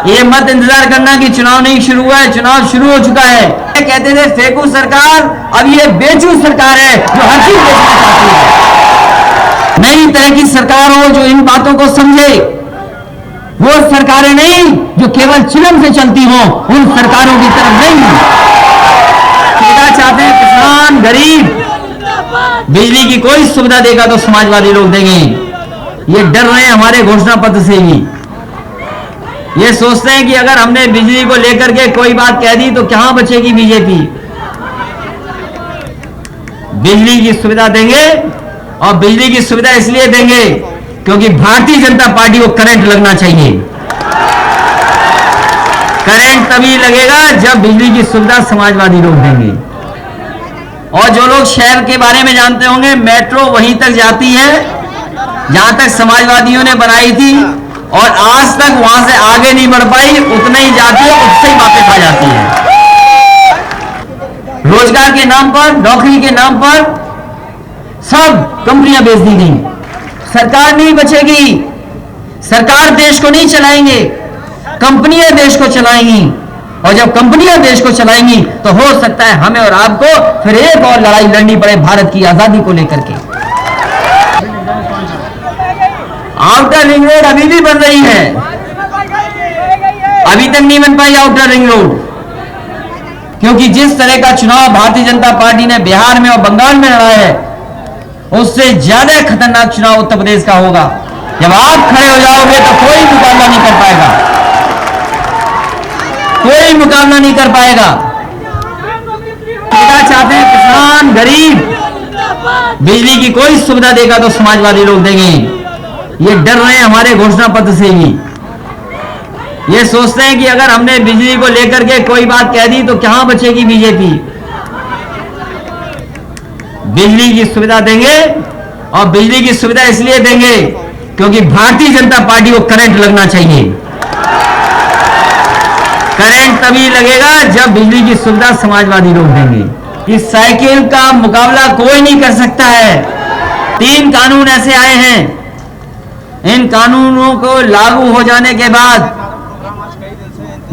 ये मत इंतजार करना कि चुनाव नहीं शुरू हुआ है, चुनाव शुरू हो चुका है। कहते थे फेंकू सरकार, अब ये बेचू सरकार है जो हर चीज बेचना चाहती है। नई तरह की सरकार हो जो इन बातों को समझे, वो सरकारें नहीं जो केवल चिलम से चलती हो, उन सरकारों की तरफ नहीं। सुविधा चाहते हैं किसान गरीब, बिजली की कोई सुविधा देगा तो समाजवादी लोग देंगे। ये डर रहे हैं हमारे घोषणा पत्र से भी। ये सोचते हैं कि अगर हमने बिजली को लेकर के कोई बात कह दी तो कहां बचेगी बीजेपी। बिजली की सुविधा देंगे, और बिजली की सुविधा इसलिए देंगे क्योंकि भारतीय जनता पार्टी को करंट लगना चाहिए। करंट तभी लगेगा जब बिजली की सुविधा समाजवादी लोग देंगे। और जो लोग शहर के बारे में जानते होंगे, मेट्रो वहीं तक जाती है जहां तक समाजवादियों ने बनाई थी, और आज तक वहां से आगे नहीं बढ़ पाई, उतना ही जाती है, उससे ही वापस आ जाती है। रोजगार के नाम पर, नौकरी के नाम पर सब कंपनियां बेच दी गई। सरकार नहीं बचेगी, सरकार देश को नहीं चलाएंगे, कंपनियां देश को चलाएंगी। और जब कंपनियां देश को चलाएंगी तो हो सकता है हमें और आपको फिर एक और लड़ाई लड़नी पड़े भारत की आजादी को लेकर के। आउटर रिंग रोड अभी भी बन रही है, अभी तक नहीं बन पाई आउटर रिंग रोड, क्योंकि जिस तरह का चुनाव भारतीय जनता पार्टी ने बिहार में और बंगाल में लड़ा है, उससे ज्यादा खतरनाक चुनाव उत्तर प्रदेश का होगा। जब आप खड़े हो जाओगे तो कोई मुकाबला नहीं कर पाएगा, कोई मुकाबला नहीं कर पाएगा। सुविधा चाहते हैं किसान गरीब, बिजली की कोई सुविधा देगा तो समाजवादी लोग देंगे। ये डर रहे हैं हमारे घोषणा पत्र से भी। ये सोचते हैं कि अगर हमने बिजली को लेकर के कोई बात कह दी तो कहां बचेगी बीजेपी। बिजली की सुविधा देंगे, और बिजली की सुविधा इसलिए देंगे क्योंकि भारतीय जनता पार्टी को करंट लगना चाहिए। करंट तभी लगेगा जब बिजली की सुविधा समाजवादी लोग देंगे। इस साइकिल का मुकाबला कोई नहीं कर सकता है। 3 कानून ऐसे आए हैं, इन कानूनों को लागू हो जाने के बाद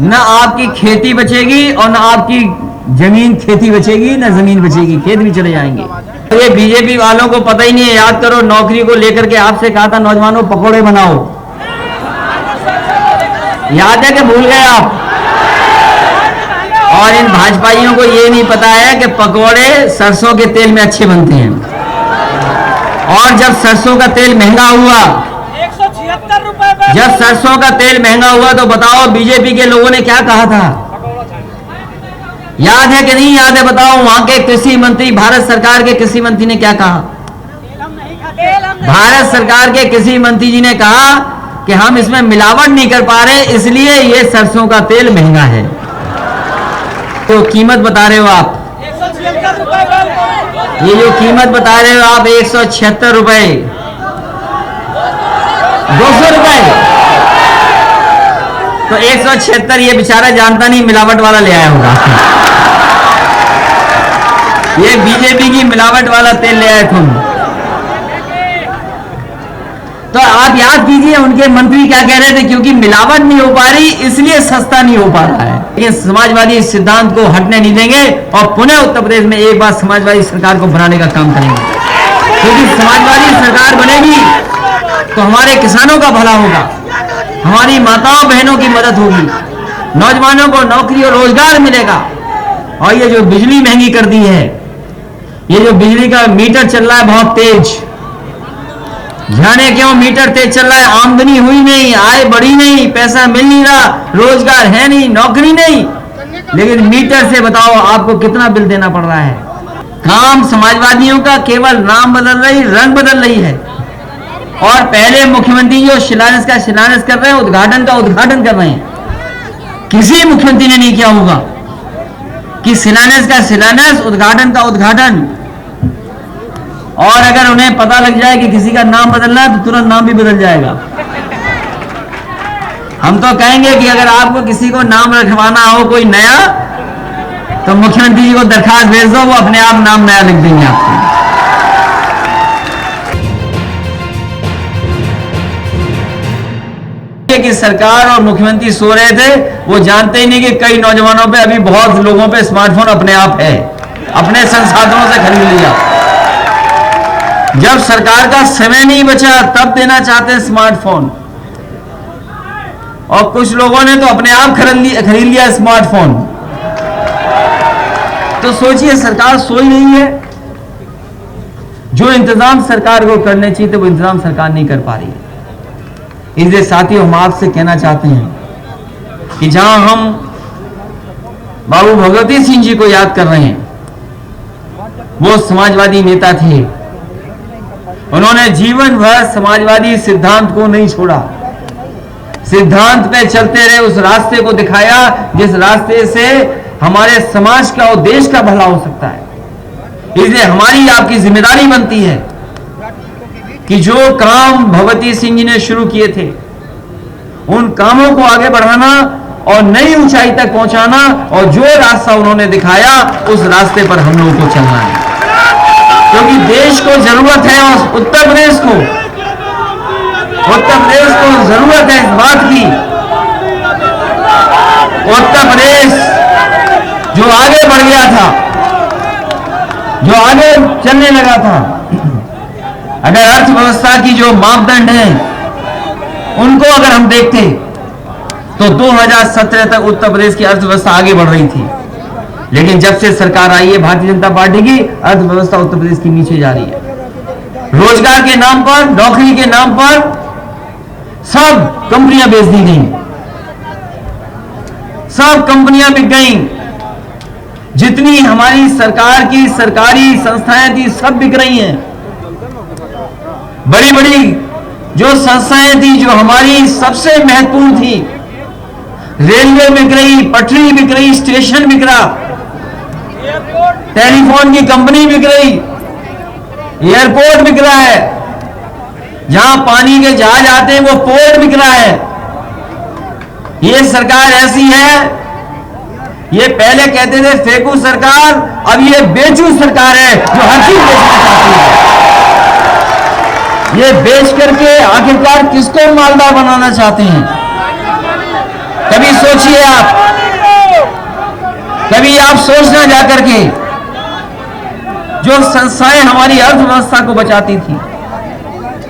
न आपकी खेती बचेगी और न आपकी जमीन खेती बचेगी, न जमीन बचेगी, खेत भी चले जाएंगे। ये बीजेपी वालों को पता ही नहीं है। याद करो, नौकरी को लेकर के आपसे कहा था नौजवानों पकौड़े बनाओ, याद है कि भूल गए आप। और इन भाजपाइयों को ये नहीं पता है कि पकौड़े सरसों के तेल में अच्छे बनते हैं। और जब सरसों का तेल महंगा हुआ, 176 रुपए, जब सरसों का तेल महंगा हुआ तो बताओ बीजेपी के लोगों ने क्या कहा था? याद है कि नहीं याद है? बताओ, वहां के कृषि मंत्री, भारत सरकार के कृषि मंत्री ने क्या कहा? भारत सरकार के कृषि मंत्री जी ने कहा कि हम इसमें मिलावट नहीं कर पा रहे, इसलिए ये सरसों का तेल महंगा है। तो कीमत बता रहे हो आप, 176 रुपए, ये जो कीमत बता रहे हो आप 176 रुपए, 200 रुपए, तो 176 ये बेचारा जानता नहीं, मिलावट वाला ले आया होगा। ये बीजेपी की मिलावट वाला तेल ले आए तुम। तो आप याद कीजिए उनके मंत्री क्या कह रहे थे, क्योंकि मिलावट नहीं हो पा रही इसलिए सस्ता नहीं हो पा रहा है। लेकिन समाजवादी इस सिद्धांत को हटने नहीं देंगे और पुनः उत्तर प्रदेश में एक बार समाजवादी सरकार को बनाने का काम करेंगे। क्योंकि समाजवादी सरकार बनेगी तो हमारे किसानों का भला होगा, हमारी माताओं बहनों की मदद होगी, नौजवानों को नौकरी और रोजगार मिलेगा। और ये जो बिजली महंगी कर दी है, ये जो बिजली का मीटर चल रहा है बहुत तेज, जाने क्यों मीटर तेज चल रहा है? आमदनी हुई नहीं, आय बढ़ी नहीं, पैसा मिल नहीं रहा, रोजगार है नहीं, नौकरी नहीं, लेकिन मीटर से बताओ आपको कितना बिल देना पड़ रहा है। काम समाजवादियों का केवल नाम बदल रही, रंग बदल रही है। और पहले मुख्यमंत्री जो शिलान्यास का शिलान्यास कर रहे हैं, उद्घाटन का उद्घाटन कर रहे हैं। किसी मुख्यमंत्री ने नहीं किया होगा कि शिलान्यास का शिलान्यास, उद्घाटन का उद्घाटन। और अगर उन्हें पता लग जाए कि किसी का नाम बदलना है तो तुरंत नाम भी बदल जाएगा। हम तो कहेंगे कि अगर आपको किसी को नाम रखवाना हो कोई नया, तो मुख्यमंत्री जी को दरखास्त भेज दो, वो अपने आप नाम नया लिख देंगे आपको। कि सरकार और मुख्यमंत्री सो रहे थे, वो जानते ही नहीं कि कई नौजवानों पे, अभी बहुत लोगों पे स्मार्टफोन अपने आप है, अपने संसाधनों से खरीद लिया। जब सरकार का समय नहीं बचा तब देना चाहते हैं स्मार्टफोन, और कुछ लोगों ने तो अपने आप खरीद लिया स्मार्टफोन। तो सोचिए, सरकार सोई नहीं है। जो इंतजाम सरकार को करने चाहिए थे वो इंतजाम सरकार नहीं कर पा रही है। इसलिए साथियों, हम आपसे कहना चाहते हैं कि जहां हम बाबू भगवती सिंह जी को याद कर रहे हैं, वो समाजवादी नेता थे। उन्होंने जीवन भर समाजवादी सिद्धांत को नहीं छोड़ा, सिद्धांत पे चलते रहे, उस रास्ते को दिखाया जिस रास्ते से हमारे समाज का और देश का भला हो सकता है। इसलिए हमारी आपकी जिम्मेदारी बनती है कि जो काम भगवती सिंह जी ने शुरू किए थे, उन कामों को आगे बढ़ाना और नई ऊंचाई तक पहुंचाना, और जो रास्ता उन्होंने दिखाया उस रास्ते पर हम लोगों को चलना है, क्योंकि देश को जरूरत है, और उत्तर प्रदेश को जरूरत है इस बात की। उत्तर प्रदेश जो आगे बढ़ गया था, जो आगे चलने लगा था, अगर अर्थव्यवस्था की जो मापदंड हैं उनको अगर हम देखते तो 2017 तक उत्तर प्रदेश की अर्थव्यवस्था आगे बढ़ रही थी। लेकिन जब से सरकार आई है भारतीय जनता पार्टी की, अर्थव्यवस्था उत्तर प्रदेश की नीचे जा रही है। रोजगार के नाम पर, नौकरी के नाम पर सब कंपनियां बेच दी गई, सब कंपनियां बिक गई। जितनी हमारी सरकार की सरकारी संस्थाएं थी सब बिक रही हैं। बड़ी बड़ी जो संस्थाएं थी, जो हमारी सबसे महत्वपूर्ण थी, रेलवे बिक रही, पटरी बिक रही, स्टेशन बिक रहा, टेलीफोन की कंपनी बिक रही, एयरपोर्ट बिक रहा है, जहां पानी के जहाज आते हैं वो पोर्ट बिक रहा है। ये सरकार ऐसी है, ये पहले कहते थे फेंकू सरकार, अब ये बेचू सरकार है जो हर चीज बेचना चाहती है। ये बेच करके आखिरकार किसको मालदार बनाना चाहते हैं? कभी सोचिए आप, कभी आप सोचना जाकर के, जो संस्थाएं हमारी अर्थव्यवस्था को बचाती थी,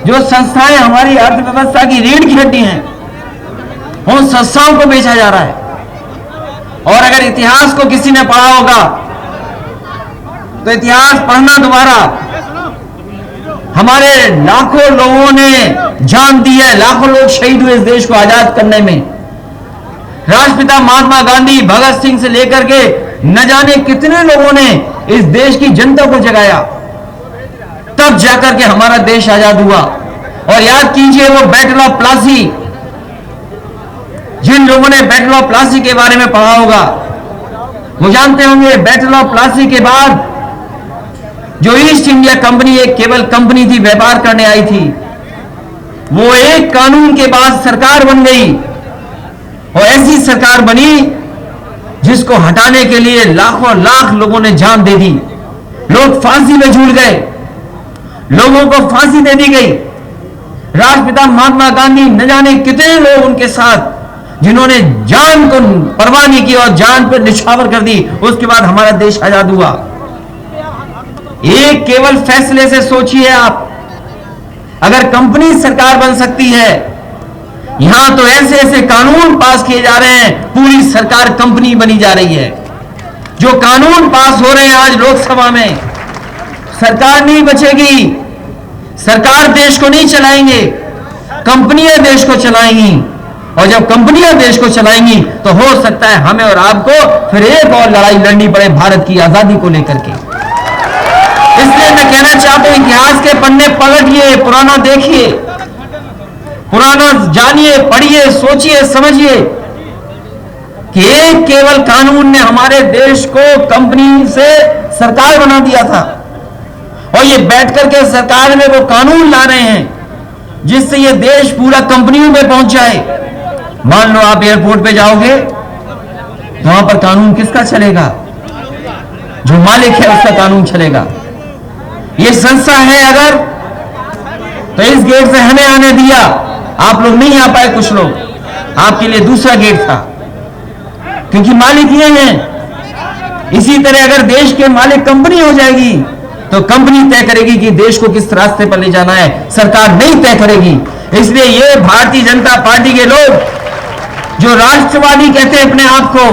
जो संस्थाएं हमारी अर्थव्यवस्था की रीढ़ की हड्डी हैं, उन संस्थाओं को बेचा जा रहा है। और अगर इतिहास को किसी ने पढ़ा होगा तो इतिहास पढ़ना दोबारा। हमारे लाखों लोगों ने जान दी है, लाखों लोग शहीद हुए इस देश को आजाद करने में। राष्ट्रपिता महात्मा गांधी, भगत सिंह से लेकर के न जाने कितने लोगों ने इस देश की जनता को जगाया, तब जाकर के हमारा देश आजाद हुआ। और याद कीजिए वो बैटल ऑफ प्लासी, जिन लोगों ने बैटल ऑफ प्लासी के बारे में पढ़ा होगा वो जानते होंगे, बैटल ऑफ प्लासी के बाद जो ईस्ट इंडिया कंपनी एक केवल कंपनी थी, व्यापार करने आई थी, वो एक कानून के बाद सरकार बन गई। और ऐसी सरकार बनी जिसको हटाने के लिए लाखों लाख लोगों ने जान दे दी। लोग फांसी में झूल गए, लोगों को फांसी दे दी गई। राष्ट्रपिता महात्मा गांधी, न जाने कितने लोग उनके साथ, जिन्होंने जान को परवाह नहीं की और जान पर निछावर कर दी। उसके बाद हमारा देश आजाद हुआ। एक केवल फैसले से सोचिए आप, अगर कंपनी सरकार बन सकती है, यहां तो ऐसे ऐसे कानून पास किए जा रहे हैं, पूरी सरकार कंपनी बनी जा रही है। जो कानून पास हो रहे हैं आज लोकसभा में, सरकार नहीं बचेगी, सरकार देश को नहीं चलाएंगे, कंपनियां देश को चलाएंगी। और जब कंपनियां देश को चलाएंगी तो हो सकता है हमें और आपको फिर एक और लड़ाई लड़नी पड़े भारत की आजादी को लेकर के। इसलिए मैं कहना चाहता हूं, इतिहास के पन्ने पलटिए, पुराना देखिए, पुराना जानिए, पढ़िए, सोचिए, समझिए कि एक केवल कानून ने हमारे देश को कंपनी से सरकार बना दिया था। और ये बैठ करके सरकार में वो कानून ला रहे हैं जिससे ये देश पूरा कंपनियों में पहुंच जाए। मान लो आप एयरपोर्ट पे जाओगे तो वहां पर कानून किसका चलेगा? जो मालिक है उसका कानून चलेगा। ये संस्था है अगर, तो इस गेट से हमें आने दिया, आप लोग नहीं आ पाए कुछ लोग, आपके लिए दूसरा गेट था, क्योंकि मालिक ये हैं। इसी तरह अगर देश के मालिक कंपनी हो जाएगी तो कंपनी तय करेगी कि देश को किस रास्ते पर ले जाना है, सरकार नहीं तय करेगी। इसलिए ये भारतीय जनता पार्टी के लोग जो राष्ट्रवादी कहते हैं अपने आप को,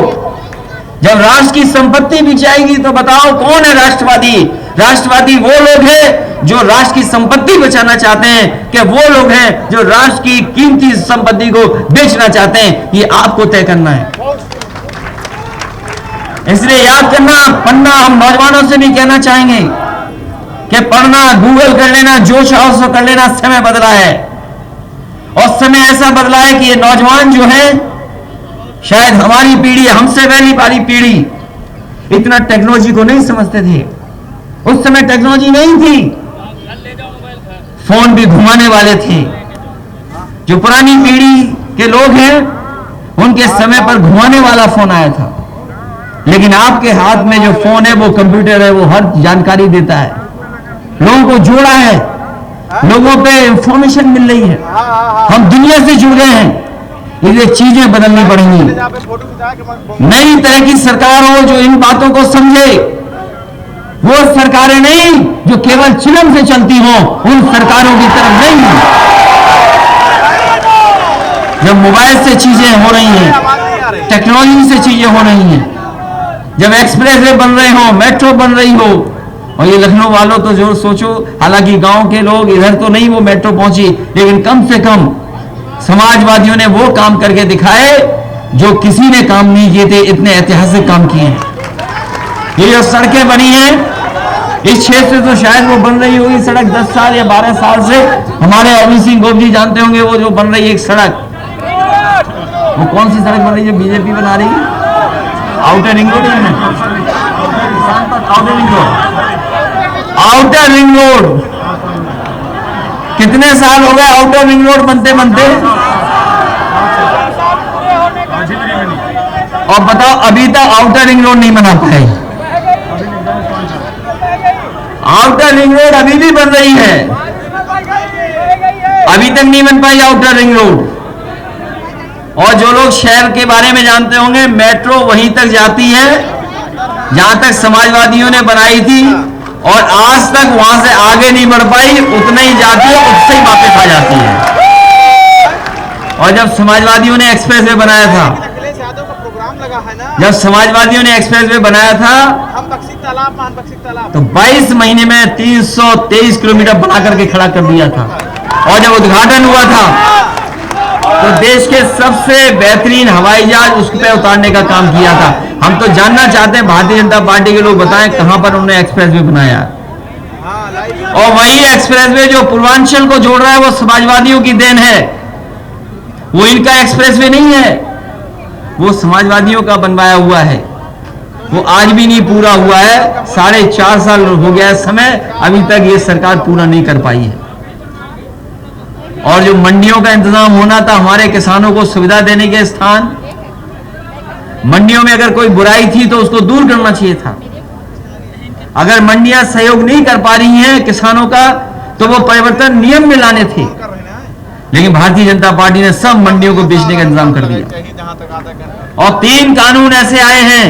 जब राष्ट्र की संपत्ति भी जाएगी तो बताओ कौन है राष्ट्रवादी? राष्ट्रवादी वो लोग हैं जो राष्ट्र की संपत्ति बचाना चाहते हैं, कि वो लोग हैं जो राष्ट्र की कीमती संपत्ति को बेचना चाहते हैं? ये आपको तय करना है। इसलिए याद करना, पढ़ना, हम नौजवानों से भी कहना चाहेंगे कि पढ़ना, गूगल कर लेना, जो चाहो सो कर लेना, समय बदला है। और समय ऐसा बदला है कि ये नौजवान जो है, शायद हमारी पीढ़ी, हमसे पहली वाली पीढ़ी इतना टेक्नोलॉजी को नहीं समझते थे। उस समय टेक्नोलॉजी नहीं थी, फोन भी घुमाने वाले थे। जो पुरानी पीढ़ी के लोग हैं उनके समय पर घुमाने वाला फोन आया था, लेकिन आपके हाथ में जो फोन है वो कंप्यूटर है, वो हर जानकारी देता है, लोगों को जोड़ा है, लोगों पे इंफॉर्मेशन मिल रही है, हम दुनिया से जुड़ गए हैं। ये चीजें बदलनी पड़ेंगी। नई तरह की सरकार हो जो इन बातों को समझे, वो सरकारें नहीं जो केवल चिलम से चलती हो, उन सरकारों की तरफ नहीं। जब मोबाइल से चीजें हो रही हैं, टेक्नोलॉजी से चीजें हो रही हैं, जब एक्सप्रेस वे बन रहे हो, मेट्रो बन रही हो, और ये लखनऊ वालों तो जो सोचो, हालांकि गांव के लोग इधर तो नहीं वो मेट्रो पहुंची, लेकिन कम से कम समाजवादियों ने वो काम करके दिखाए जो किसी ने काम नहीं किए थे। इतने ऐतिहासिक काम किए हैं। ये जो सड़कें बनी हैं इस क्षेत्र से, तो शायद वो बन रही होगी सड़क 10 साल या 12 साल से। हमारे अरविंद सिंह गोप जी जानते होंगे वो जो बन रही है एक सड़क, वो कौन सी सड़क बन रही है जो बीजेपी बना रही है? आउटर रिंग रोड है, outer ring road, outer ring road. कितने साल हो गए आउटर रिंग रोड बनते बनते? और बताओ अभी तक आउटर रिंग रोड नहीं बना पाए। आउटर रिंग रोड अभी भी बन रही है, अभी तक नहीं बन पाई आउटर रिंग रोड। और जो लोग शहर के बारे में जानते होंगे, मेट्रो वहीं तक जाती है जहां तक समाजवादियों ने बनाई थी, और आज तक वहां से आगे नहीं बढ़ पाई, उतना ही जाती है, उससे ही वापस आ जाती है। और जब समाजवादियों ने एक्सप्रेस वे बनाया था, जब समाजवादियों ने एक्सप्रेस वे बनाया था, तो 22 महीने में 323 किलोमीटर बना करके खड़ा कर दिया था। और जब उद्घाटन हुआ था तो देश के सबसे बेहतरीन हवाई जहाज उस पर उतारने का काम किया था। हम तो जानना चाहते हैं भारतीय जनता पार्टी के लोग बताएं कहां पर उन्होंने एक्सप्रेस वे बनाया। और वही एक्सप्रेस वे जो पूर्वांचल को जोड़ रहा है वो समाजवादियों की देन है, वो इनका एक्सप्रेस वे नहीं है, वो समाजवादियों का बनवाया हुआ है। वो आज भी नहीं पूरा हुआ है, 4.5 साल हो गया समय, अभी तक ये सरकार पूरा नहीं कर पाई है। और जो मंडियों का इंतजाम होना था हमारे किसानों को सुविधा देने के स्थान, मंडियों में अगर कोई बुराई थी तो उसको दूर करना चाहिए था। अगर मंडियां सहयोग नहीं कर पा रही हैं किसानों का, तो वो परिवर्तन नियम में लाने थे, लेकिन भारतीय जनता पार्टी ने सब मंडियों को बेचने का इंतजाम कर दिया। और 3 कानून ऐसे आए हैं,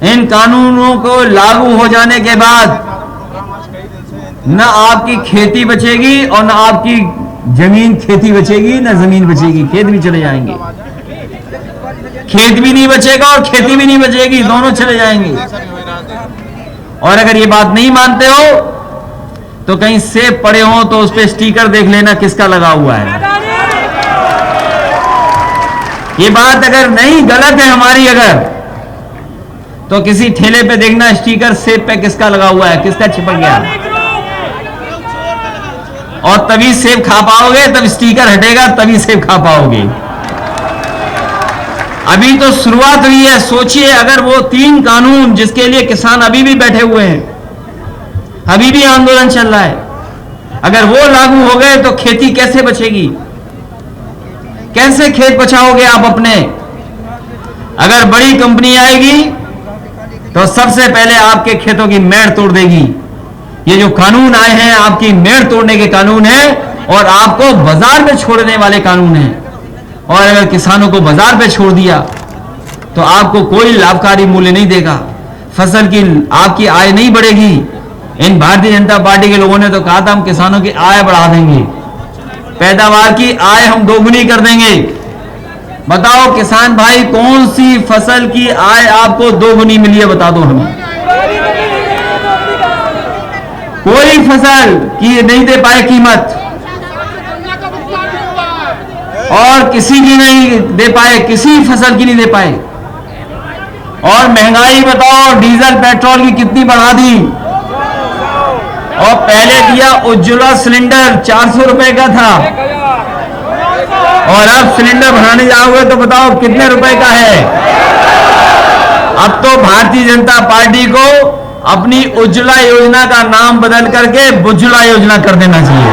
इन कानूनों को लागू हो जाने के बाद न आपकी खेती बचेगी और न आपकी जमीन खेती बचेगी, न जमीन बचेगी, खेत भी चले जाएंगे। खेत भी नहीं बचेगा और खेती भी नहीं बचेगी, दोनों चले जाएंगे। और अगर ये बात नहीं मानते हो तो कहीं सेब पड़े हो तो उस पर स्टिकर देख लेना किसका लगा हुआ है। ये बात अगर नहीं गलत है हमारी, अगर तो किसी ठेले पे देखना स्टिकर सेब पे किसका लगा हुआ है, किसका चिपक गया, और तभी सेब खा पाओगे, तब स्टिकर हटेगा तभी सेब खा पाओगे। अभी तो शुरुआत हुई है। सोचिए अगर वो 3 कानून जिसके लिए किसान अभी भी बैठे हुए हैं, अभी भी आंदोलन चल रहा है, अगर वो लागू हो गए तो खेती कैसे बचेगी, कैसे खेत बचाओगे आप अपने। अगर बड़ी कंपनी आएगी तो सबसे पहले आपके खेतों की मेड़ तोड़ देगी। ये जो कानून आए हैं आपकी मेड़ तोड़ने के कानून हैं और आपको बाजार में छोड़ने वाले कानून हैं। और अगर किसानों को बाजार पे छोड़ दिया तो आपको कोई लाभकारी मूल्य नहीं देगा, फसल की आपकी आय नहीं बढ़ेगी। इन भारतीय जनता पार्टी के लोगों ने तो कहा था हम किसानों की आय बढ़ा देंगे, पैदावार की आय हम दोगुनी कर देंगे। बताओ किसान भाई, कौन सी फसल की आय आपको दोगुनी मिली है, बता दो हमें। कोई फसल की नहीं दे पाए कीमत, और किसी की नहीं दे पाए, किसी फसल की नहीं दे पाए। और महंगाई बताओ, डीजल पेट्रोल की कितनी बढ़ा दी। और पहले दिया उज्ज्वला सिलेंडर 400 रुपए का था, और अब सिलेंडर भराने जाओगे तो बताओ कितने रुपए का है। अब तो भारतीय जनता पार्टी को अपनी उज्ज्वला योजना का नाम बदल करके बुज्जुला योजना कर देना चाहिए,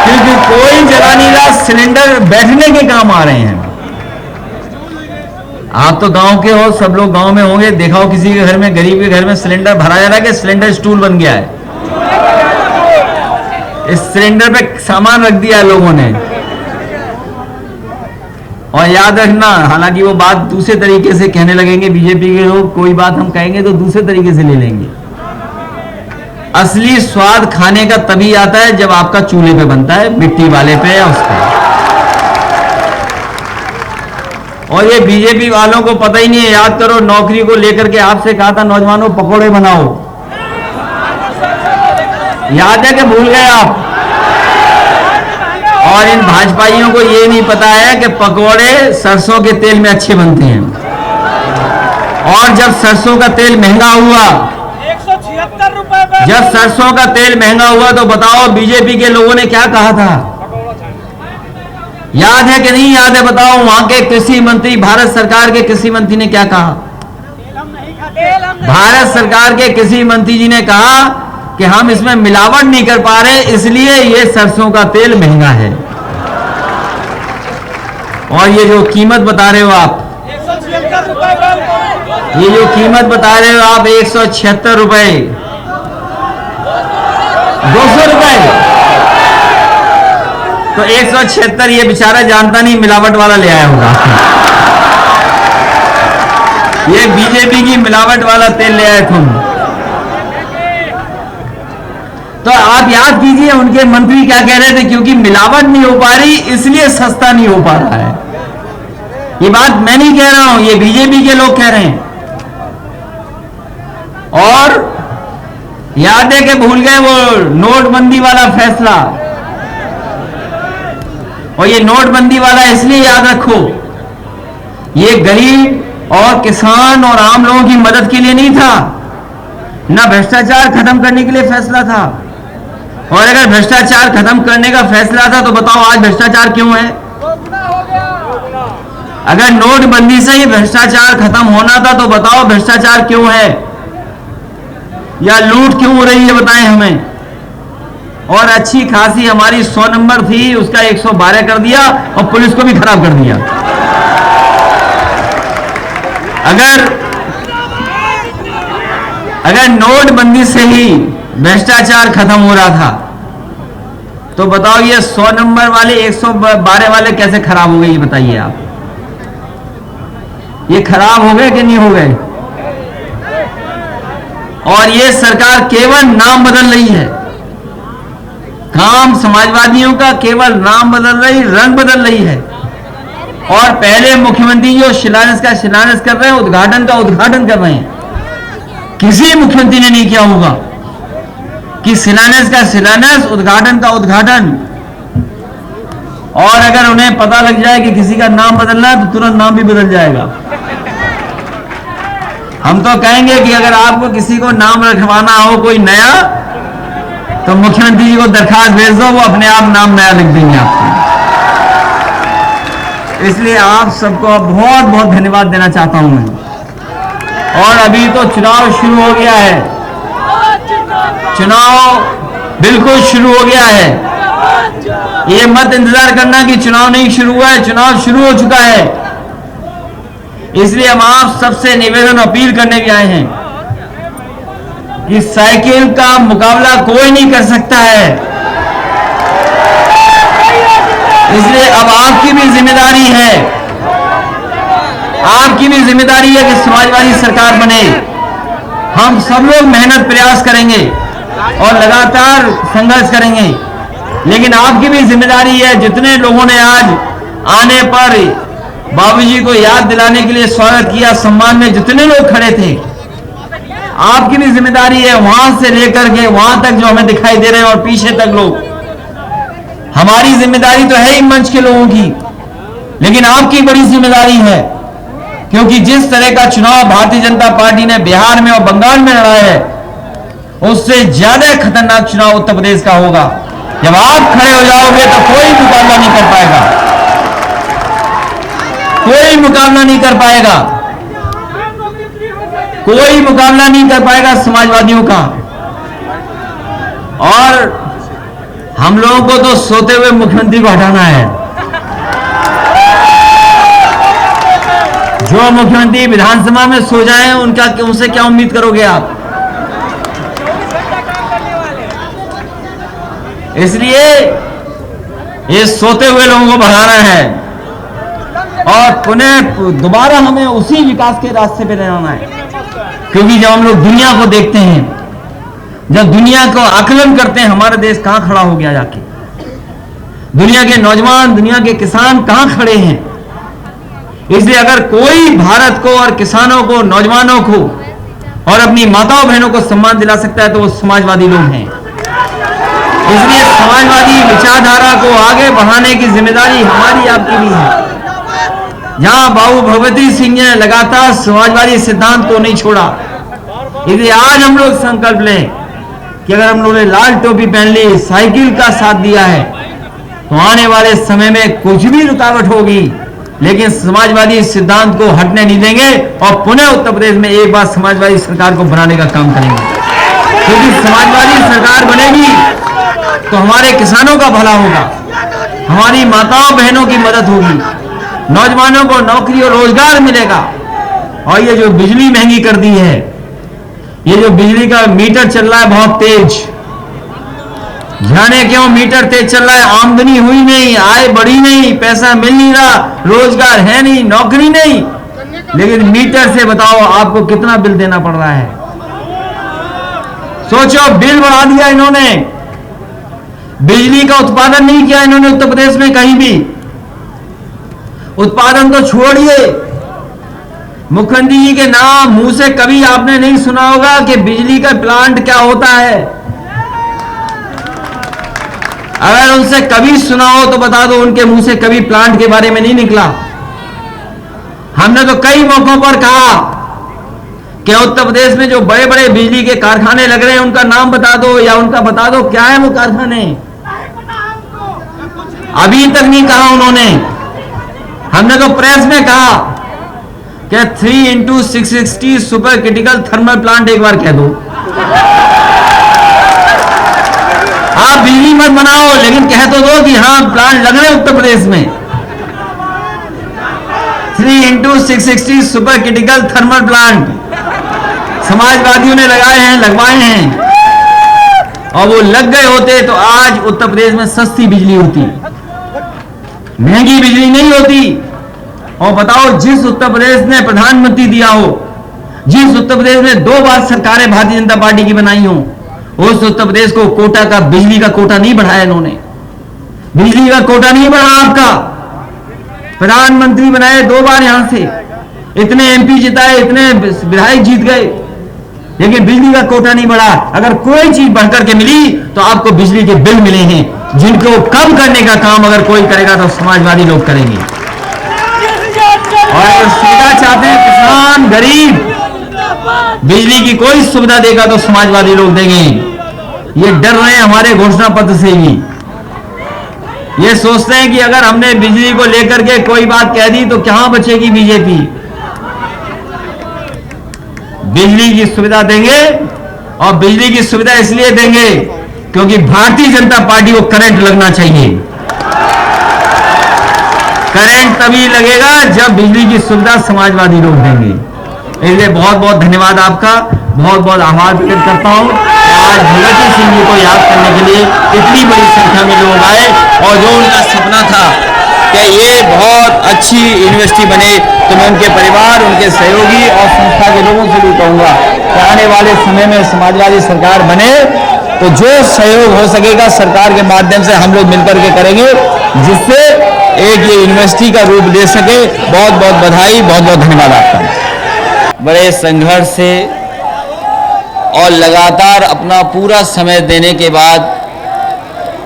क्योंकि कोई जला नहीं रहा, सिलेंडर बैठने के काम आ रहे हैं। आप तो गांव के हो, सब लोग गांव में होंगे, देखा हो किसी के घर में, गरीब के घर में सिलेंडर भरा जा रहा है कि सिलेंडर स्टूल बन गया है। इस सिलेंडर पे सामान रख दिया है लोगों ने। और याद रखना, हालांकि वो बात दूसरे तरीके से कहने लगेंगे बीजेपी के लोग, कोई बात हम कहेंगे तो दूसरे तरीके से ले लेंगे। असली स्वाद खाने का तभी आता है जब आपका चूल्हे पे बनता है, मिट्टी वाले पे या उस पे। और ये बीजेपी वालों को पता ही नहीं है। याद करो, नौकरी को लेकर के आपसे कहा था नौजवानों पकोड़े बनाओ, याद है कि भूल गए आप। और इन भाजपाइयों को ये नहीं पता है कि पकोड़े सरसों के तेल में अच्छे बनते हैं। और जब सरसों का तेल महंगा हुआ, 176 रुपए, जब सरसों का तेल महंगा हुआ तो बताओ बीजेपी के लोगों ने क्या कहा था। याद है कि नहीं याद है, बताओ। वहां के कृषि मंत्री, भारत सरकार के कृषि मंत्री ने क्या कहा। भारत सरकार के कृषि मंत्री जी ने कहा कि हम इसमें मिलावट नहीं कर पा रहे, इसलिए ये सरसों का तेल महंगा है। और ये जो कीमत बता रहे हो आप, 176 रुपए, ये जो कीमत बता रहे हो आप 176 रुपए, 200 रुपए, तो 176 ये बेचारा जानता नहीं, मिलावट वाला ले आया होगा। ये बीजेपी की मिलावट वाला तेल ले आए तुम। तो आप याद कीजिए उनके मंत्री क्या कह रहे थे, क्योंकि मिलावट नहीं हो पा रही इसलिए सस्ता नहीं हो पा रहा है। ये बात मैं नहीं कह रहा हूं, ये बीजेपी के लोग कह रहे हैं। और याद है कि भूल गए वो नोटबंदी वाला फैसला। और ये नोटबंदी वाला इसलिए याद रखो, ये गरीब और किसान और आम लोगों की मदद के लिए नहीं था, ना भ्रष्टाचार खत्म करने के लिए फैसला था। और अगर भ्रष्टाचार खत्म करने का फैसला था तो बताओ आज भ्रष्टाचार क्यों है। अगर नोटबंदी से ही भ्रष्टाचार खत्म होना था तो बताओ भ्रष्टाचार क्यों है, या लूट क्यों हो रही है, बताएं हमें। और अच्छी खासी हमारी 100 नंबर थी, उसका 112 कर दिया और पुलिस को भी खराब कर दिया। अगर नोटबंदी से ही भ्रष्टाचार खत्म हो रहा था तो बताओ ये 100 नंबर वाले 112 वाले कैसे खराब हो गए, ये बताइए आप। ये खराब हो गए कि नहीं हो गए। और ये सरकार केवल नाम बदल रही है, काम समाजवादियों का केवल नाम बदल रही, रंग बदल रही है। और पहले मुख्यमंत्री जो शिलान्यास का शिलान्यास कर रहे हैं, उद्घाटन का उद्घाटन कर रहे हैं। किसी मुख्यमंत्री ने नहीं किया होगा कि शिलान्यास का शिलान्यास, उद्घाटन का उद्घाटन। और अगर उन्हें पता लग जाए कि किसी का नाम बदलना है तो तुरंत नाम भी बदल जाएगा। हम तो कहेंगे कि अगर आपको किसी को नाम रखवाना हो कोई नया, तो मुख्यमंत्री जी को दरखास्त भेज दो, वो अपने आप नाम नया लिख देंगे आपको। इसलिए आप सबको बहुत बहुत धन्यवाद देना चाहता हूं मैं। और अभी तो चुनाव शुरू हो गया है, चुनाव बिल्कुल शुरू हो गया है। ये मत इंतजार करना कि चुनाव नहीं शुरू हुआ है, चुनाव शुरू हो चुका है। इसलिए हम आप सबसे निवेदन अपील करने भी आए हैं कि साइकिल का मुकाबला कोई नहीं कर सकता है। इसलिए अब आपकी भी जिम्मेदारी है, आपकी भी जिम्मेदारी है कि समाजवादी सरकार बने। हम सब लोग मेहनत प्रयास करेंगे और लगातार संघर्ष करेंगे, लेकिन आपकी भी जिम्मेदारी है। जितने लोगों ने आज आने पर बाबूजी को याद दिलाने के लिए स्वागत किया, सम्मान में जितने लोग खड़े थे, आपकी भी जिम्मेदारी है वहां से लेकर के वहां तक जो हमें दिखाई दे रहे हैं और पीछे तक लोग। हमारी जिम्मेदारी तो है ही मंच के लोगों की, लेकिन आपकी बड़ी जिम्मेदारी है, क्योंकि जिस तरह का चुनाव भारतीय जनता पार्टी ने बिहार में और बंगाल में लड़ा है, उससे ज्यादा खतरनाक चुनाव उत्तर प्रदेश का होगा। जब आप खड़े हो जाओगे तो कोई मुकाबला नहीं कर पाएगा, कोई मुकाबला नहीं कर पाएगा, कोई मुकाबला नहीं कर पाएगा समाजवादियों का। और हम लोगों को तो सोते हुए मुख्यमंत्री को हटाना है। जो मुख्यमंत्री विधानसभा में सो जाएं, उनसे क्या उम्मीद करोगे आप? इसलिए ये सोते हुए लोगों को भगाना है और पुनः दोबारा हमें उसी विकास के रास्ते पे रहना है। क्योंकि जब हम लोग दुनिया को देखते हैं, जब दुनिया को आकलन करते हैं, हमारा देश कहां खड़ा हो गया जाके, दुनिया के नौजवान, दुनिया के किसान कहां खड़े हैं। इसलिए अगर कोई भारत को और किसानों को, नौजवानों को और अपनी माताओं बहनों को सम्मान दिला सकता है तो वो समाजवादी लोग हैं। इसलिए समाजवादी विचारधारा को आगे बढ़ाने की जिम्मेदारी हमारी, आपकी भी है। जहां बाबू भगवती सिंह ने लगातार समाजवादी सिद्धांत को नहीं छोड़ा, इसलिए आज हम लोग संकल्प लें कि अगर हम लोगों ने लाल टोपी पहन ली, साइकिल का साथ दिया है, तो आने वाले समय में कुछ भी रुकावट होगी, लेकिन समाजवादी सिद्धांत को हटने नहीं देंगे और पुनः उत्तर प्रदेश में एक बार समाजवादी सरकार को बनाने का काम करेंगे। क्योंकि समाजवादी सरकार बनेगी तो हमारे किसानों का भला होगा, हमारी माताओं बहनों की मदद होगी, नौजवानों को नौकरी और रोजगार मिलेगा। और ये जो बिजली महंगी कर दी है, ये जो बिजली का मीटर चल रहा है बहुत तेज, जाने क्यों मीटर तेज चल रहा है? आमदनी हुई नहीं, आय बढ़ी नहीं, पैसा मिल नहीं रहा, रोजगार है नहीं, नौकरी नहीं, लेकिन मीटर से बताओ आपको कितना बिल देना पड़ रहा है। सोचो, बिल बढ़ा दिया इन्होंने, बिजली का उत्पादन नहीं किया इन्होंने उत्तर प्रदेश में कहीं भी। उत्पादन तो छोड़िए, मुख्यमंत्री जी के नाम मुंह से कभी आपने नहीं सुना होगा कि बिजली का प्लांट क्या होता है। अगर उनसे कभी सुना हो तो बता दो, उनके मुंह से कभी प्लांट के बारे में नहीं निकला। हमने तो कई मौकों पर कहा कि उत्तर प्रदेश में जो बड़े बड़े बिजली के कारखाने लग रहे हैं उनका नाम बता दो, या उनका बता दो क्या है वो कारखाने। अभी तक नहीं कहा उन्होंने। हमने तो प्रेस में कहा कि 3x660 super critical thermal plant एक बार कह दो। आप बिजली मत बनाओ, लेकिन कह तो दो कि हाँ प्लांट लग रहे हैं उत्तर प्रदेश में। 3x660 super critical thermal plant समाजवादियों ने लगाए हैं, लगवाए हैं, और वो लग गए होते तो आज उत्तर प्रदेश में सस्ती बिजली होती, महंगी बिजली नहीं होती। और बताओ, जिस उत्तर प्रदेश ने प्रधानमंत्री दिया हो, जिस उत्तर प्रदेश में 2 बार सरकारें भारतीय जनता पार्टी की बनाई हो, उस उत्तर प्रदेश को कोटा का, बिजली का कोटा नहीं बढ़ाया इन्होंने। बिजली का कोटा नहीं बढ़ा आपका। प्रधानमंत्री बनाए 2 बार, यहां से इतने एमपी जिताए, इतने विधायक जीत गए, लेकिन बिजली का कोटा नहीं बढ़ा। अगर कोई चीज बढ़कर के मिली तो आपको बिजली के बिल मिले हैं, जिनको कम करने का काम अगर कोई करेगा तो समाजवादी लोग करेंगे। और अगर सुविधा चाहते हैं किसान, गरीब, बिजली की कोई सुविधा देगा तो समाजवादी लोग देंगे। ये डर रहे हैं हमारे घोषणा पत्र से भी। ये सोचते हैं कि अगर हमने बिजली को लेकर के कोई बात कह दी तो कहां बचेगी बीजेपी। बिजली की सुविधा देंगे, और बिजली की सुविधा इसलिए देंगे क्योंकि भारतीय जनता पार्टी को करंट लगना चाहिए। करंट तभी लगेगा जब बिजली की सुविधा समाजवादी लोग देंगे। इसलिए बहुत बहुत धन्यवाद आपका, बहुत बहुत आभार प्रकट करता हूँ कि आज भगवती सिंह जी को याद करने के लिए इतनी बड़ी संख्या में लोग आए और जो उनका सपना था कि ये बहुत अच्छी यूनिवर्सिटी बने, तो मैं उनके परिवार, उनके सहयोगी और संस्था के लोगों से भी कहूँगा कि आने वाले समय में समाजवादी सरकार बने तो जो सहयोग हो सकेगा सरकार के माध्यम से हम लोग मिलकर के करेंगे, जिससे एक ये यूनिवर्सिटी का रूप ले सके। बहुत बहुत बधाई, बहुत बहुत धन्यवाद आपका। बड़े संघर्ष से और लगातार अपना पूरा समय देने के बाद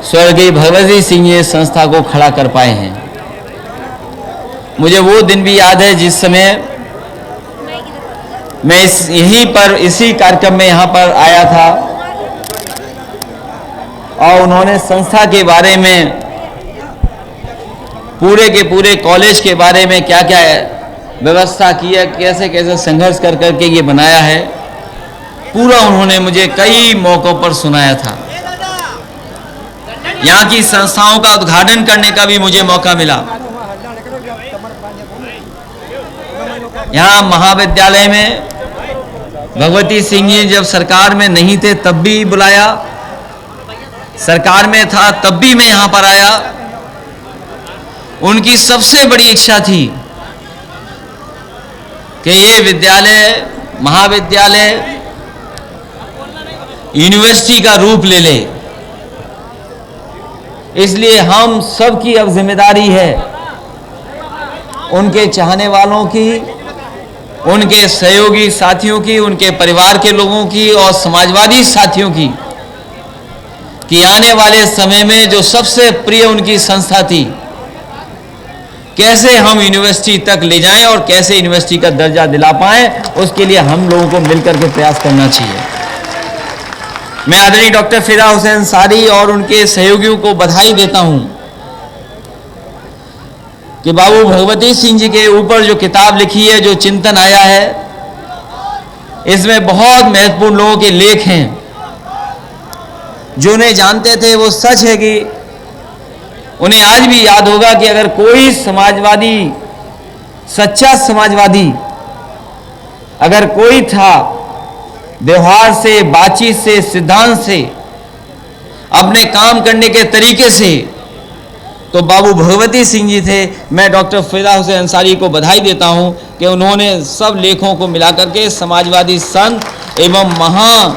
स्वर्गीय भगवती सिंह ये संस्था को खड़ा कर पाए हैं। मुझे वो दिन भी याद है जिस समय मैं यहीं पर इसी कार्यक्रम में यहाँ पर आया था और उन्होंने संस्था के बारे में, पूरे के पूरे कॉलेज के बारे में क्या क्या व्यवस्था की है, कैसे कैसे संघर्ष कर करके ये बनाया है, पूरा उन्होंने मुझे कई मौकों पर सुनाया था। यहाँ की संस्थाओं का उद्घाटन करने का भी मुझे मौका मिला। यहाँ महाविद्यालय में भगवती सिंह जी जब सरकार में नहीं थे तब भी बुलाया, सरकार में था तब भी मैं यहाँ पर आया। उनकी सबसे बड़ी इच्छा थी कि ये विद्यालय, महाविद्यालय यूनिवर्सिटी का रूप ले ले। इसलिए हम सब की अब जिम्मेदारी है, उनके चाहने वालों की, उनके सहयोगी साथियों की, उनके परिवार के लोगों की और समाजवादी साथियों की, कि आने वाले समय में जो सबसे प्रिय उनकी संस्था थी, कैसे हम यूनिवर्सिटी तक ले जाएं और कैसे यूनिवर्सिटी का दर्जा दिला पाएं, उसके लिए हम लोगों को मिलकर के प्रयास करना चाहिए। मैं आदरणीय डॉक्टर फिदा हुसैन अंसारी और उनके सहयोगियों को बधाई देता हूं कि बाबू भगवती सिंह जी के ऊपर जो किताब लिखी है, जो चिंतन आया है, इसमें बहुत महत्वपूर्ण लोगों के लेख हैं। जो उन्हें जानते थे वो सच है कि उन्हें आज भी याद होगा कि अगर कोई समाजवादी, सच्चा समाजवादी अगर कोई था, व्यवहार से, बातचीत से, सिद्धांत से, अपने काम करने के तरीके से, तो बाबू भगवती सिंह जी थे। मैं डॉक्टर फिदा हुसैन अंसारी को बधाई देता हूं कि उन्होंने सब लेखों को मिलाकर के समाजवादी संत एवं महा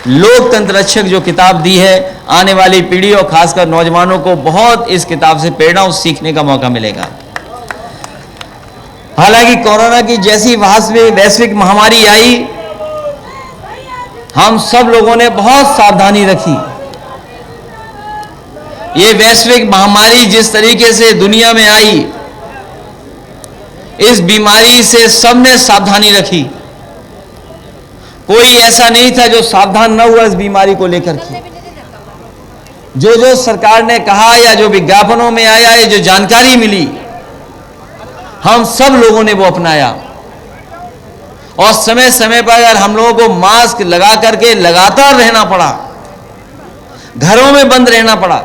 लोकतंत्र रक्षक जो किताब दी है, आने वाली पीढ़ी और खासकर नौजवानों को बहुत इस किताब से प्रेरणा और सीखने का मौका मिलेगा। हालांकि कोरोना की जैसी वैश्विक महामारी आई, हम सब लोगों ने बहुत सावधानी रखी। ये वैश्विक महामारी जिस तरीके से दुनिया में आई, इस बीमारी से सबने सावधानी रखी। कोई ऐसा नहीं था जो सावधान न हुआ इस बीमारी को लेकर के। जो जो सरकार ने कहा या जो विज्ञापनों में आया है, जो जानकारी मिली, हम सब लोगों ने वो अपनाया। और समय समय पर अगर हम लोगों को मास्क लगा करके लगातार रहना पड़ा, घरों में बंद रहना पड़ा,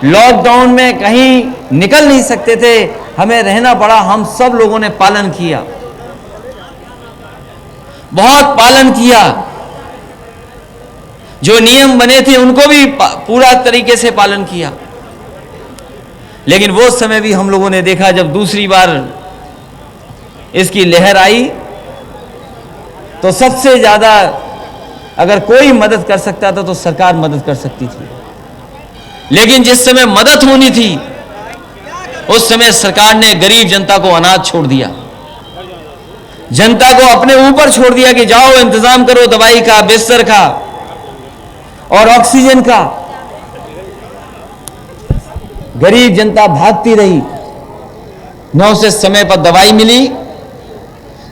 लॉकडाउन में कहीं निकल नहीं सकते थे, हमें रहना पड़ा, हम सब लोगों ने पालन किया, बहुत पालन किया। जो नियम बने थे उनको भी पूरा तरीके से पालन किया। लेकिन वो समय भी हम लोगों ने देखा जब दूसरी बार इसकी लहर आई, तो सबसे ज्यादा अगर कोई मदद कर सकता था तो सरकार मदद कर सकती थी। लेकिन जिस समय मदद होनी थी उस समय सरकार ने गरीब जनता को अनाज छोड़ दिया, जनता को अपने ऊपर छोड़ दिया कि जाओ इंतजाम करो दवाई का, बिस्तर का और ऑक्सीजन का। गरीब जनता भागती रही, न उसे समय पर दवाई मिली,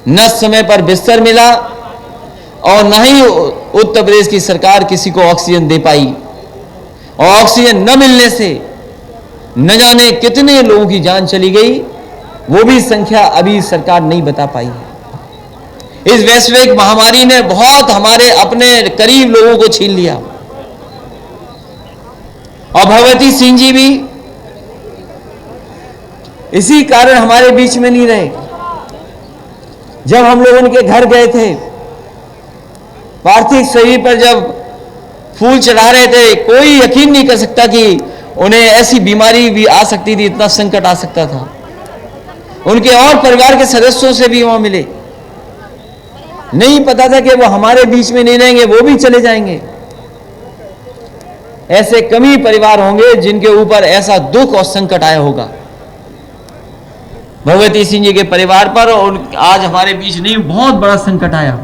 न समय पर बिस्तर मिला और न ही उत्तर प्रदेश की सरकार किसी को ऑक्सीजन दे पाई। और ऑक्सीजन न मिलने से न जाने कितने लोगों की जान चली गई, वो भी संख्या अभी सरकार नहीं बता पाई है। इस वैश्विक महामारी ने बहुत हमारे अपने करीब लोगों को छीन लिया। और भगवती सिंह जी भी इसी कारण हमारे बीच में नहीं रहे। जब हम लोग उनके घर गए थे, पार्थिव शरीर पर जब फूल चढ़ा रहे थे, कोई यकीन नहीं कर सकता कि उन्हें ऐसी बीमारी भी आ सकती थी, इतना संकट आ सकता था। उनके और परिवार के सदस्यों से भी वहां मिले, नहीं पता था कि वो हमारे बीच में नहीं रहेंगे, वो भी चले जाएंगे। ऐसे कम ही परिवार होंगे जिनके ऊपर ऐसा दुख और संकट आया होगा। भगवती सिंह जी के परिवार पर और आज हमारे बीच नहीं बहुत बड़ा संकट आया।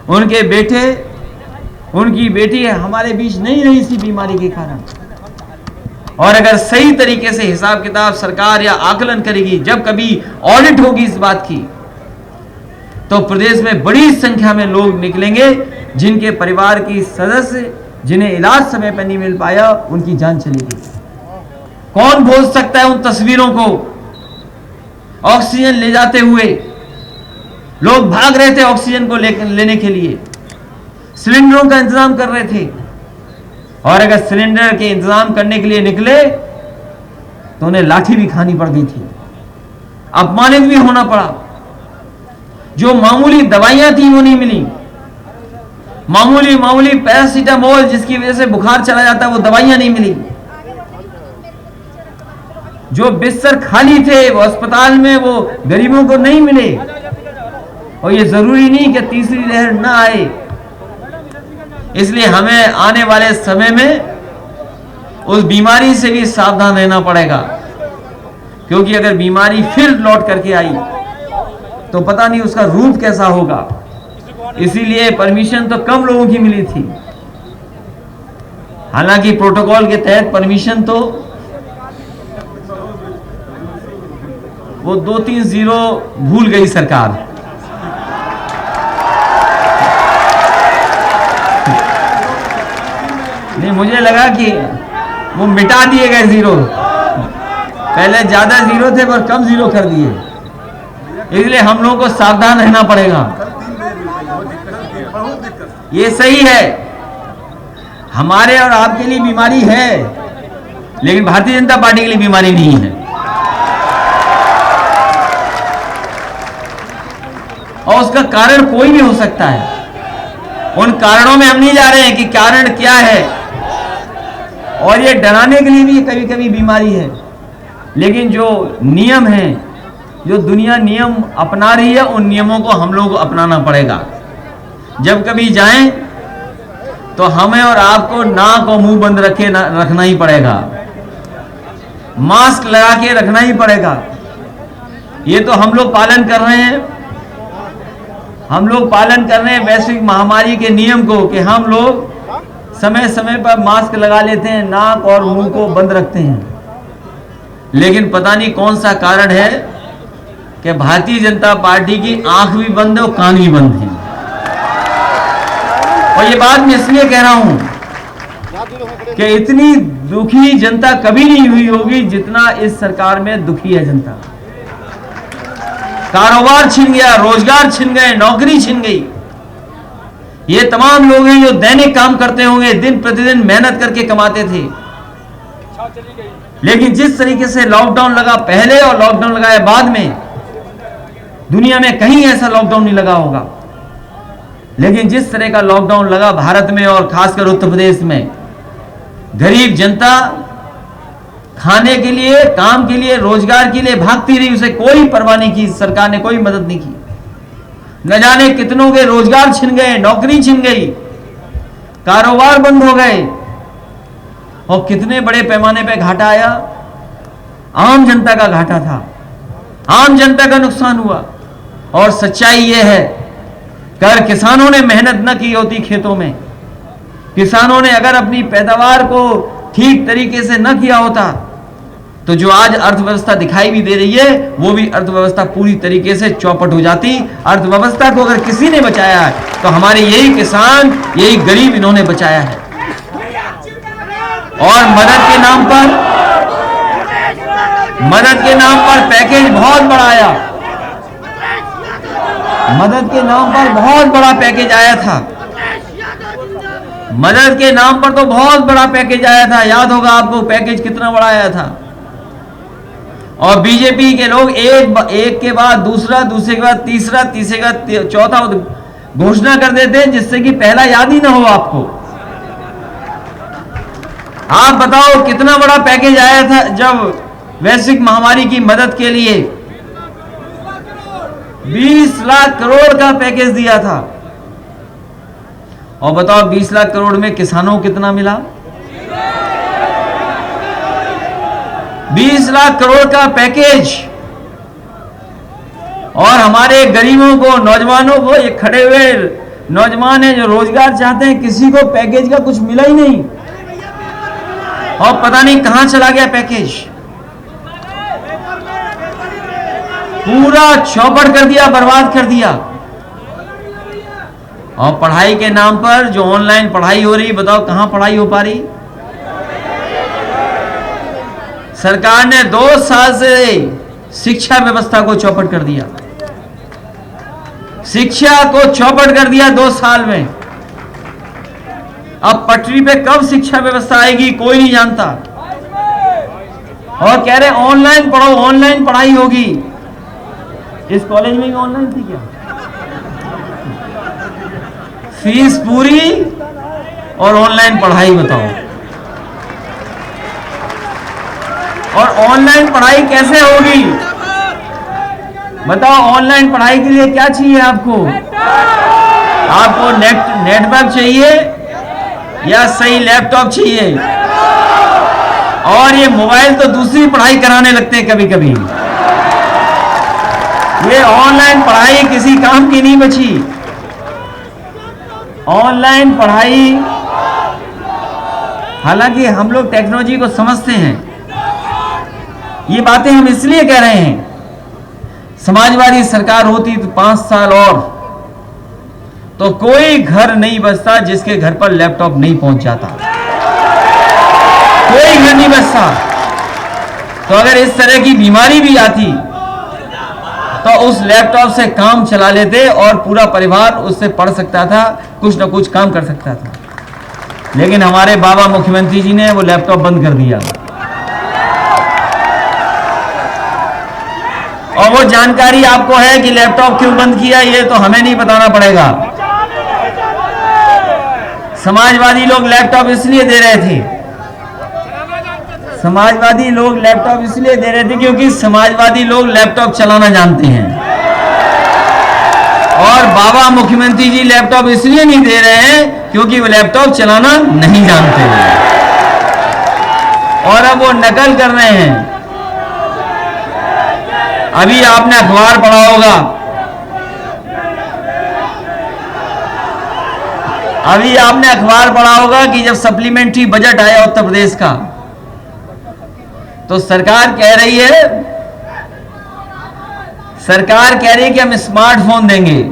उनके बेटे, उनकी बेटी हमारे बीच नहीं रही इसी बीमारी के कारण। और अगर सही तरीके से हिसाब किताब सरकार या आकलन करेगी, जब कभी ऑडिट होगी इस बात की, तो प्रदेश में बड़ी संख्या में लोग निकलेंगे जिनके परिवार की सदस्य जिन्हें इलाज समय पर नहीं मिल पाया, उनकी जान चली गई। कौन भूल सकता है उन तस्वीरों को? ऑक्सीजन ले जाते हुए लोग भाग रहे थे, ऑक्सीजन को लेने के लिए सिलेंडरों का इंतजाम कर रहे थे, और अगर सिलेंडर के इंतजाम करने के लिए निकले तो उन्हें लाठी भी खानी पड़ गई थी, अपमानित भी होना पड़ा। जो मामूली दवाइयां थी वो नहीं मिली, मामूली पैरासीटामोल जिसकी वजह से बुखार चला जाता वो दवाइयां नहीं मिली। जो बिस्तर खाली थे वो अस्पताल में वो गरीबों को नहीं मिले। और ये जरूरी नहीं कि तीसरी लहर ना आए, इसलिए हमें आने वाले समय में उस बीमारी से भी सावधान रहना पड़ेगा, क्योंकि अगर बीमारी फिर लौट करके आई तो पता नहीं उसका रूप कैसा होगा। इसीलिए परमिशन तो कम लोगों की मिली थी, हालांकि प्रोटोकॉल के तहत परमिशन तो वो 2-3 जीरो भूल गई सरकार। नहीं, मुझे लगा कि वो मिटा दिए गए जीरो, पहले ज्यादा जीरो थे पर कम जीरो कर दिए, इसलिए हम लोगों को सावधान रहना पड़ेगा। ये सही है, हमारे और आपके लिए बीमारी है, लेकिन भारतीय जनता पार्टी के लिए बीमारी नहीं है। और उसका कारण कोई भी हो सकता है, उन कारणों में हम नहीं जा रहे हैं कि कारण क्या है, और ये डराने के लिए भी कभी कभी बीमारी है। लेकिन जो नियम है, जो दुनिया नियम अपना रही है, उन नियमों को हम लोग को अपनाना पड़ेगा। जब कभी जाएं तो हमें और आपको नाक और मुंह बंद रखना ही पड़ेगा, मास्क लगा के रखना ही पड़ेगा। ये तो हम लोग पालन कर रहे हैं, हम लोग पालन कर रहे हैं वैश्विक महामारी के नियम को, कि हम लोग समय समय पर मास्क लगा लेते हैं, नाक और मुंह को बंद रखते हैं। लेकिन पता नहीं कौन सा कारण है कि भारतीय जनता पार्टी की आंख भी बंद है और कान भी बंद है। और ये बात मैं इसलिए कह रहा हूं कि इतनी दुखी जनता कभी नहीं हुई होगी जितना इस सरकार में दुखी है जनता। कारोबार छिन गया, रोजगार छिन गए, नौकरी छिन गई। ये तमाम लोग हैं जो दैनिक काम करते होंगे, दिन प्रतिदिन मेहनत करके कमाते थे, लेकिन जिस तरीके से लॉकडाउन लगा पहले और लॉकडाउन लगाया बाद में, दुनिया में कहीं ऐसा लॉकडाउन नहीं लगा होगा। लेकिन जिस तरह का लॉकडाउन लगा भारत में और खासकर उत्तर प्रदेश में, गरीब जनता खाने के लिए, काम के लिए, रोजगार के लिए भागती रही, उसे कोई परवाह नहीं की, सरकार ने कोई मदद नहीं की। न जाने कितनों के रोजगार छिन गए, नौकरी छिन गई, कारोबार बंद हो गए, और कितने बड़े पैमाने पे घाटा आया। आम जनता का घाटा था, आम जनता का नुकसान हुआ। और सच्चाई यह है कि अगर किसानों ने मेहनत न की होती खेतों में, किसानों ने अगर अपनी पैदावार को ठीक तरीके से न किया होता, तो जो आज अर्थव्यवस्था दिखाई भी दे रही है वो भी अर्थव्यवस्था पूरी तरीके से चौपट हो जाती। अर्थव्यवस्था को अगर किसी ने बचाया है तो हमारे यही किसान, यही गरीब, इन्होंने बचाया है। और मदद के नाम पर पैकेज बहुत बड़ा आया, मदद के नाम पर बहुत बड़ा पैकेज आया था, मदद के नाम पर तो बहुत बड़ा पैकेज आया था। याद होगा आपको पैकेज कितना बड़ा आया था। और बीजेपी के लोग एक के बाद दूसरा, दूसरे के बाद तीसरा, तीसरे के बाद चौथा घोषणा कर देते हैं, जिससे कि पहला याद ही ना हो आपको। आप बताओ कितना बड़ा पैकेज आया था जब वैश्विक महामारी की मदद के लिए 20 लाख करोड़ का पैकेज दिया था। और बताओ 20 लाख करोड़ में किसानों को कितना मिला? 20 लाख करोड़ का पैकेज, और हमारे गरीबों को, नौजवानों को, ये खड़े हुए नौजवान हैं जो रोजगार चाहते हैं, किसी को पैकेज का कुछ मिला ही नहीं। और पता नहीं कहां चला गया पैकेज, पूरा चौपट कर दिया, बर्बाद कर दिया। और पढ़ाई के नाम पर जो ऑनलाइन पढ़ाई हो रही, बताओ कहां पढ़ाई हो पा रही? सरकार ने 2 साल से शिक्षा व्यवस्था को चौपट कर दिया, शिक्षा को चौपट कर दिया 2 साल में। अब पटरी पे कब शिक्षा व्यवस्था आएगी कोई नहीं जानता। और कह रहे ऑनलाइन पढ़ो, ऑनलाइन पढ़ाई होगी। इस कॉलेज में भी ऑनलाइन थी क्या? फीस पूरी और ऑनलाइन पढ़ाई, बताओ। और ऑनलाइन पढ़ाई कैसे होगी? बताओ ऑनलाइन पढ़ाई के लिए क्या चाहिए आपको? आपको नेटवर्क चाहिए या सही लैपटॉप चाहिए? और ये मोबाइल तो दूसरी पढ़ाई कराने लगते हैं कभी कभी। ये ऑनलाइन पढ़ाई किसी काम की नहीं बची। ऑनलाइन पढ़ाई, हालांकि हम लोग टेक्नोलॉजी को समझते हैं, ये बातें हम इसलिए कह रहे हैं, समाजवादी सरकार होती तो 5 साल और, तो कोई घर नहीं बचता जिसके घर पर लैपटॉप नहीं पहुंच जाता, कोई घर नहीं बचता। तो अगर इस तरह की बीमारी भी आती तो उस लैपटॉप से काम चला लेते और पूरा परिवार उससे पढ़ सकता था, कुछ ना कुछ काम कर सकता था। लेकिन हमारे बाबा मुख्यमंत्री जी ने वो लैपटॉप बंद कर दिया। और वो जानकारी आपको है कि लैपटॉप क्यों बंद किया, ये तो हमें नहीं बताना पड़ेगा। समाजवादी लोग लैपटॉप इसलिए दे रहे थे, समाजवादी लोग लैपटॉप इसलिए दे रहे थे क्योंकि समाजवादी लोग लैपटॉप चलाना जानते हैं। और बाबा मुख्यमंत्री जी लैपटॉप इसलिए नहीं दे रहे हैं क्योंकि वो लैपटॉप चलाना नहीं जानते हैं। और अब वो नकल कर रहे हैं। अभी आपने अखबार पढ़ा होगा, अभी आपने अखबार पढ़ा होगा कि जब सप्लीमेंट्री बजट आया उत्तर प्रदेश का, तो सरकार कह रही है कि हम स्मार्टफोन देंगे।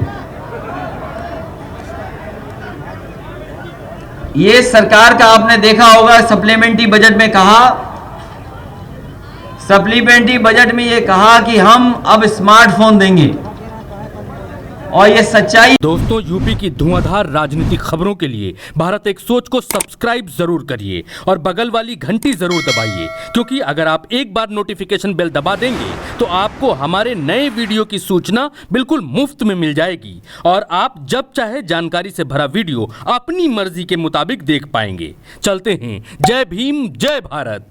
ये सरकार का आपने देखा होगा, सप्लीमेंट्री बजट में कहा, सप्लीमेंट्री बजट में ये कहा कि हम अब स्मार्टफोन देंगे। और ये सच्चाई। दोस्तों, यूपी की धुआंधार राजनीतिक खबरों के लिए भारत एक सोच को सब्सक्राइब जरूर करिए और बगल वाली घंटी जरूर दबाइए, क्योंकि अगर आप एक बार नोटिफिकेशन बेल दबा देंगे तो आपको हमारे नए वीडियो की सूचना बिल्कुल मुफ्त में मिल जाएगी और आप जब चाहे जानकारी से भरा वीडियो अपनी मर्जी के मुताबिक देख पाएंगे। चलते हैं। जय भीम, जय भारत।